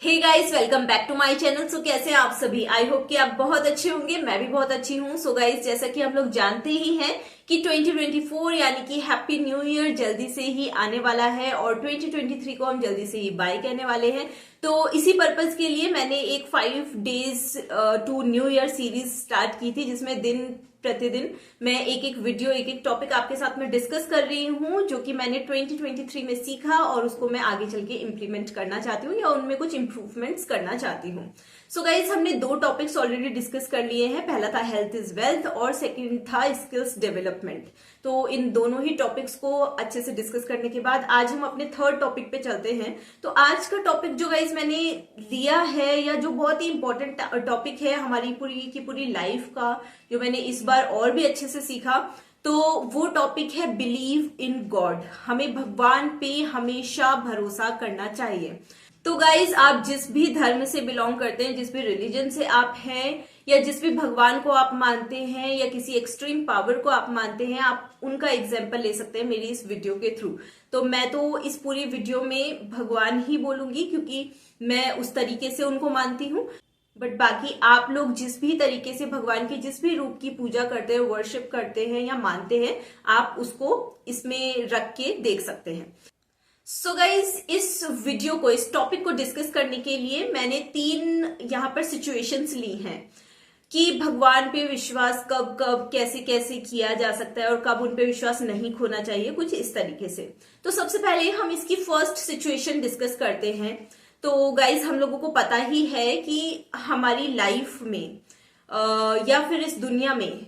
Hey guys, welcome back to my channel. So कैसे हैं आप सभी? आई होप कि आप बहुत अच्छे होंगे। मैं भी बहुत अच्छी हूँ। सो गाइस, जैसा कि हम लोग जानते ही हैं कि 2024 यानी कि हैप्पी न्यू ईयर जल्दी से ही आने वाला है और 2023 को हम जल्दी से ही बाय कहने वाले हैं। तो इसी पर्पज के लिए मैंने एक 5 days to new year series start की थी, जिसमें दिन प्रतिदिन मैं एक एक वीडियो एक एक टॉपिक आपके साथ में डिस्कस कर रही हूँ, जो कि मैंने 2023 में सीखा और उसको मैं आगे चल के इम्प्लीमेंट करना चाहती हूँ या उनमें कुछ इंप्रूवमेंट्स करना चाहती हूँ। सो गाइज, हमने 2 टॉपिक्स ऑलरेडी डिस्कस कर लिए हैं। पहला था हेल्थ इज वेल्थ और सेकंड था स्किल्स डेवलपमेंट। तो इन दोनों ही टॉपिक्स को अच्छे से डिस्कस करने के बाद आज हम अपने थर्ड टॉपिक पे चलते हैं। तो आज का टॉपिक जो गाइज मैंने लिया है, या जो बहुत ही इंपॉर्टेंट टॉपिक है हमारी पूरी की पूरी लाइफ का, जो मैंने इस बार और भी अच्छे से सीखा, तो वो टॉपिक है बिलीव इन गॉड। हमें भगवान पे हमेशा भरोसा करना चाहिए। तो गाइज, आप जिस भी धर्म से बिलोंग करते हैं, जिस भी रिलीजन से आप हैं, या जिस भी भगवान को आप मानते हैं, या किसी एक्सट्रीम पावर को आप मानते हैं, आप उनका एग्जाम्पल ले सकते हैं मेरी इस वीडियो के थ्रू। तो मैं तो इस पूरी वीडियो में भगवान ही बोलूंगी, क्योंकि मैं उस तरीके से उनको मानती हूँ। बट बाकी आप लोग जिस भी तरीके से भगवान की जिस भी रूप की पूजा करते हैं, वर्शिप करते हैं या मानते हैं, आप उसको इसमें रख के देख सकते हैं। सो गाइज, इस वीडियो को, इस टॉपिक को डिस्कस करने के लिए मैंने 3 यहाँ पर सिचुएशंस ली हैं कि भगवान पे विश्वास कब कब कैसे कैसे किया जा सकता है और कब उन पे विश्वास नहीं खोना चाहिए, कुछ इस तरीके से। तो सबसे पहले हम इसकी फर्स्ट सिचुएशन डिस्कस करते हैं। तो गाइज, हम लोगों को पता ही है कि हमारी लाइफ में या फिर इस दुनिया में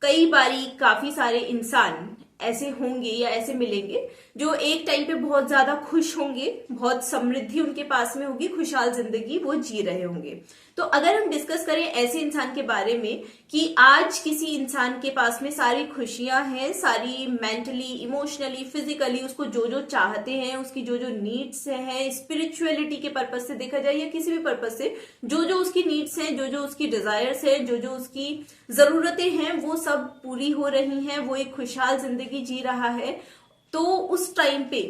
कई बारी काफी सारे इंसान ऐसे होंगे या ऐसे मिलेंगे जो एक टाइम पे बहुत ज्यादा खुश होंगे, बहुत समृद्धि उनके पास में होगी, खुशहाल जिंदगी वो जी रहे होंगे। तो अगर हम डिस्कस करें ऐसे इंसान के बारे में कि आज किसी इंसान के पास में सारी खुशियां हैं, सारी मेंटली, इमोशनली, फिजिकली उसको जो जो चाहते हैं, उसकी जो जो नीड्स हैं, स्पिरिचुअलिटी के पर्पज से देखा जाए या किसी भी पर्पज से जो जो उसकी नीड्स हैं, जो जो उसकी डिजायर्स हैं, जो जो उसकी जरूरतें हैं, वो सब पूरी हो रही हैं, वो एक खुशहाल जिंदगी जी रहा है, तो उस टाइम पे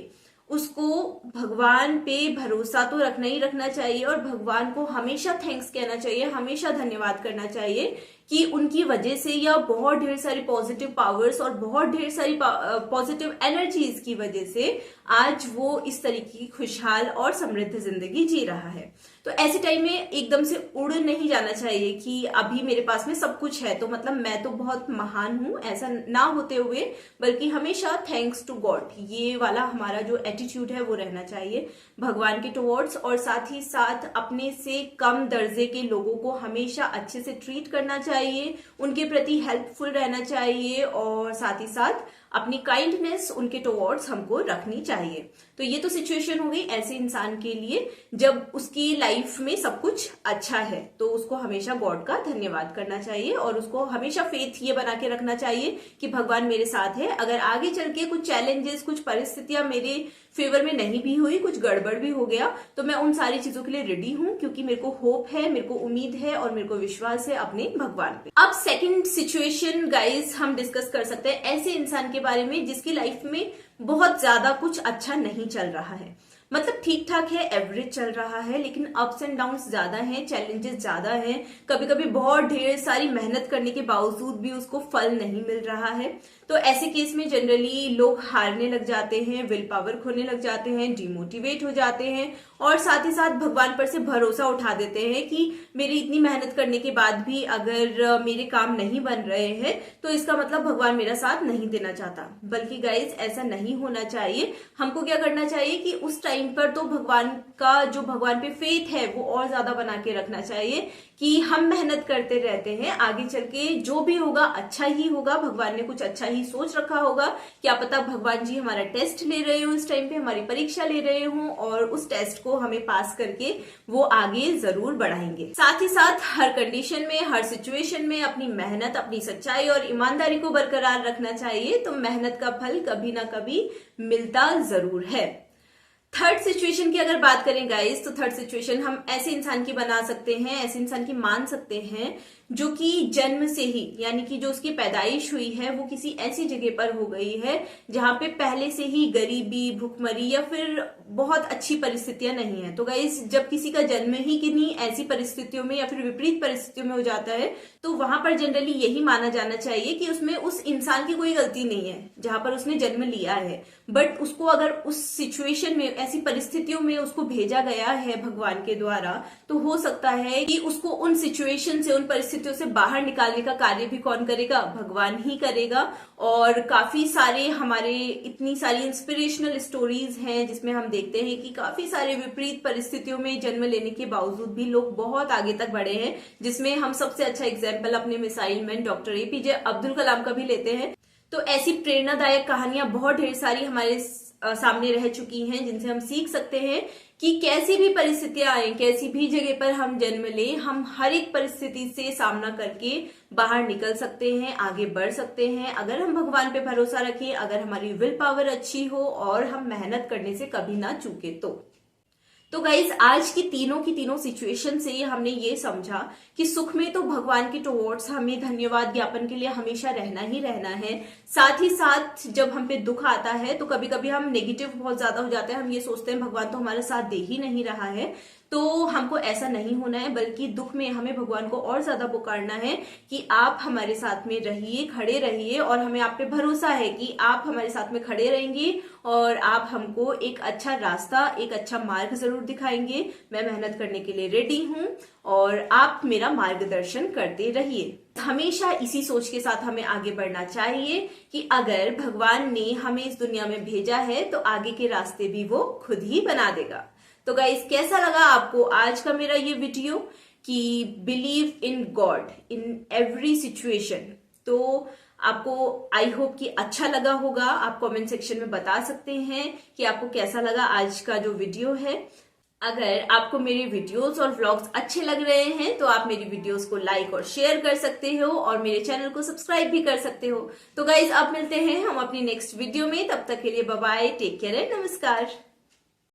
उसको भगवान पे भरोसा तो रखना ही रखना चाहिए और भगवान को हमेशा थैंक्स कहना चाहिए, हमेशा धन्यवाद करना चाहिए कि उनकी वजह से या बहुत ढेर सारी पॉजिटिव पावर्स और बहुत ढेर सारी पॉजिटिव एनर्जीज की वजह से आज वो इस तरीके की खुशहाल और समृद्ध जिंदगी जी रहा है। तो ऐसे टाइम में एकदम से उड़ नहीं जाना चाहिए कि अभी मेरे पास में सब कुछ है तो मतलब मैं तो बहुत महान हूं, ऐसा ना होते हुए बल्कि हमेशा थैंक्स टू गॉड, ये वाला हमारा जो एटीट्यूड है वो रहना चाहिए भगवान के टुवर्ड्स। और साथ ही साथ अपने से कम दर्जे के लोगों को हमेशा अच्छे से ट्रीट करना चाहिए, उनके प्रति हेल्पफुल रहना चाहिए और साथ ही साथ अपनी काइंडनेस उनके टुवर्ड्स हमको रखनी चाहिए। तो ये तो सिचुएशन हो गई ऐसे इंसान के लिए जब उसकी लाइफ में सब कुछ अच्छा है, तो उसको हमेशा गॉड का धन्यवाद करना चाहिए और उसको हमेशा फेथ ये बना के रखना चाहिए कि भगवान मेरे साथ है। अगर आगे चल के कुछ चैलेंजेस, कुछ परिस्थितियां मेरे फेवर में नहीं भी हुई, कुछ गड़बड़ भी हो गया, तो मैं उन सारी चीजों के लिए रेडी हूं, क्योंकि मेरे को होप है, मेरे को उम्मीद है और मेरे को विश्वास है अपने भगवान पे। अब सेकंड सिचुएशन गाइस हम डिस्कस कर सकते हैं ऐसे इंसान के बारे में जिसकी लाइफ में बहुत ज्यादा कुछ अच्छा नहीं चल रहा है, मतलब ठीक ठाक है, एवरेज चल रहा है, लेकिन अप्स एंड डाउन्स ज्यादा हैं, चैलेंजेस ज्यादा हैं, कभी कभी बहुत ढेर सारी मेहनत करने के बावजूद भी उसको फल नहीं मिल रहा है। तो ऐसे केस में जनरली लोग हारने लग जाते हैं, विल पावर खोने लग जाते हैं, डिमोटिवेट हो जाते हैं और साथ ही साथ भगवान पर से भरोसा उठा देते हैं कि मेरी इतनी मेहनत करने के बाद भी अगर मेरे काम नहीं बन रहे हैं तो इसका मतलब भगवान मेरा साथ नहीं देना चाहता। बल्कि गाइज, ऐसा नहीं होना चाहिए। हमको क्या करना चाहिए कि उस टाइम पर तो भगवान का, जो भगवान पे फेथ है, वो और ज्यादा बना के रखना चाहिए कि हम मेहनत करते रहते हैं, आगे चल के जो भी होगा अच्छा ही होगा, भगवान ने कुछ अच्छा ही सोच रखा होगा। क्या पता भगवान जी हमारा टेस्ट ले रहे हो, इस टाइम पे हमारी परीक्षा ले रहे हो और उस टेस्ट को हमें पास करके वो आगे जरूर बढ़ाएंगे। साथ ही साथ हर कंडीशन में, हर सिचुएशन में अपनी मेहनत, अपनी सच्चाई और ईमानदारी को बरकरार रखना चाहिए, तो मेहनत का फल कभी ना कभी मिलता जरूर है। थर्ड सिचुएशन की अगर बात करें गाइस, तो थर्ड सिचुएशन हम ऐसे इंसान की बना सकते हैं, ऐसे इंसान की मान सकते हैं जो कि जन्म से ही, यानी कि जो उसकी पैदाइश हुई है वो किसी ऐसी जगह पर हो गई है जहां पे पहले से ही गरीबी, भुखमरी या फिर बहुत अच्छी परिस्थितियां नहीं है। तो गाइस, जब किसी का जन्म ही किन्हीं ऐसी परिस्थितियों में या फिर विपरीत परिस्थितियों में हो जाता है, तो वहां पर जनरली यही माना जाना चाहिए कि उसमें उस इंसान की कोई गलती नहीं है जहां पर उसने जन्म लिया है। बट उसको अगर उस सिचुएशन में, ऐसी परिस्थितियों में उसको भेजा गया है भगवान के द्वारा, तो हो सकता है कि उसको उन सिचुएशन से, उन परिस्थितियों से बाहर निकालने का कार्य भी कौन करेगा? भगवान ही करेगा। और काफी सारे हमारे, इतनी सारी इंस्पिरेशनल स्टोरीज हैं जिसमें हम देखते हैं कि काफी सारे विपरीत परिस्थितियों में जन्म लेने के बावजूद भी लोग बहुत आगे तक बढ़े हैं, जिसमें हम सबसे अच्छा एग्जाम्पल अपने missile man doctor APJ Abdul Kalam का भी लेते हैं। तो ऐसी प्रेरणादायक कहानियां बहुत ढेर सारी हमारे सामने रह चुकी हैं, जिनसे हम सीख सकते हैं कि कैसी भी परिस्थितियां आए, कैसी भी जगह पर हम जन्म लें, हम हर एक परिस्थिति से सामना करके बाहर निकल सकते हैं, आगे बढ़ सकते हैं, अगर हम भगवान पे भरोसा रखें, अगर हमारी विल पावर अच्छी हो और हम मेहनत करने से कभी ना चूके। तो गाइज, आज की तीनों सिचुएशन से हमने ये समझा कि सुख में तो भगवान के टुवर्ड्स हमें धन्यवाद ज्ञापन के लिए हमेशा रहना ही रहना है। साथ ही साथ जब हम पे दुख आता है तो कभी कभी हम नेगेटिव बहुत ज्यादा हो जाते हैं, हम ये सोचते हैं भगवान तो हमारा साथ दे ही नहीं रहा है। तो हमको ऐसा नहीं होना है, बल्कि दुख में हमें भगवान को और ज्यादा पुकारना है कि आप हमारे साथ में रहिए, खड़े रहिए, और हमें आप पे भरोसा है कि आप हमारे साथ में खड़े रहेंगे और आप हमको एक अच्छा रास्ता, एक अच्छा मार्ग जरूर दिखाएंगे। मैं मेहनत करने के लिए रेडी हूं और आप मेरा मार्गदर्शन करते रहिए। हमेशा इसी सोच के साथ हमें आगे बढ़ना चाहिए कि अगर भगवान ने हमें इस दुनिया में भेजा है तो आगे के रास्ते भी वो खुद ही बना देगा। तो गाइस, कैसा लगा आपको आज का मेरा ये वीडियो कि believe in God in every situation? तो आपको आई होप कि अच्छा लगा होगा। आप कमेंट सेक्शन में बता सकते हैं कि आपको कैसा लगा आज का जो वीडियो है। अगर आपको मेरे वीडियोस और व्लॉग्स अच्छे लग रहे हैं तो आप मेरी वीडियोस को लाइक और शेयर कर सकते हो और मेरे चैनल को सब्सक्राइब भी कर सकते हो। तो गाइज, अब मिलते हैं हम अपनी नेक्स्ट वीडियो में। तब तक के लिए bye bye, take care and नमस्कार।